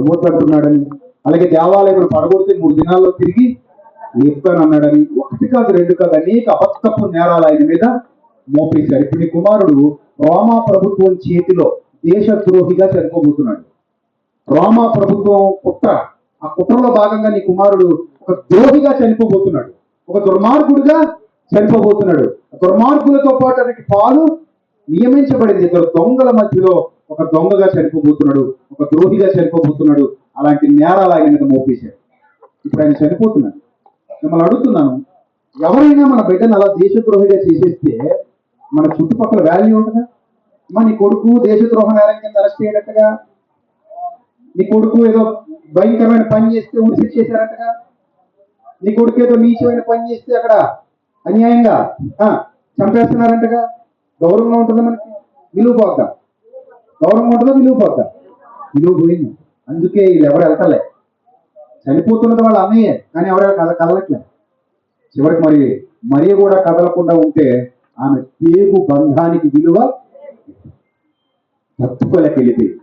మూతడుతున్నాడని, అలాగే దేవాలయం పడగొడితే 3 దినాల్లో తిరిగి లేపుతానన్నాడని, ఒకటి కాదు రెండు కాదు అనేక అబద్ధపు నేరాలు ఆయన మీద మోపేశారు. ఇప్పుడు నీ కుమారుడు రోమా ప్రభుత్వం చేతిలో దేశద్రోహిగా చనిపోబోతున్నాడు. రోమా ప్రభుత్వం కుట్ర, ఆ కుట్రలో భాగంగా నీ కుమారుడు ఒక ద్రోహిగా చనిపోబోతున్నాడు, ఒక దుర్మార్గుడిగా చనిపోబోతున్నాడు. దుర్మార్గులతో పాటు అతనికి పాలు నియమించబడింది. ఇద్దరు దొంగల మధ్యలో ఒక దొంగగా చనిపోబోతున్నాడు, ఒక ద్రోహిగా చనిపోబోతున్నాడు. అలాంటి నేరాలు ఆయన మీద మోపేశారు. ఇప్పుడు ఆయన చనిపోతున్నాడు. మిమ్మల్ని అడుగుతున్నాను, ఎవరైనా మన బిడ్డను అలా దేశద్రోహిగా చేసేస్తే మన చుట్టుపక్కల వాల్యూ ఉంటుందా? నీ కొడుకు దేశద్రోహ నేరం కింద అరెస్ట్ చేయడట్టుగా, నీ కొడుకు ఏదో భయంకరమైన పని చేస్తే ఉరి చేశారట్టుగా, నీ కొడుకు ఏదో నీచమైన పని చేస్తే అక్కడ అన్యాయంగా చంపేస్తున్నారంటగా, గౌరవంగా ఉంటుందా? మనకి విలువ పోద్దా? గౌరవంగా ఉంటుందా? విలువ పోద్దా? విలువ పోయింది. అందుకే వీళ్ళు ఎవరు వెళ్తలే. చనిపోతున్నది వాళ్ళ అన్నయ్యే, కానీ ఎవరు కదలట్లేదు. చివరికి మరి కూడా కదలకుండా ఉంటే ఆమె పేగు బంధానికి విలువ తప్పుకోలేక వెళ్ళిపోయింది.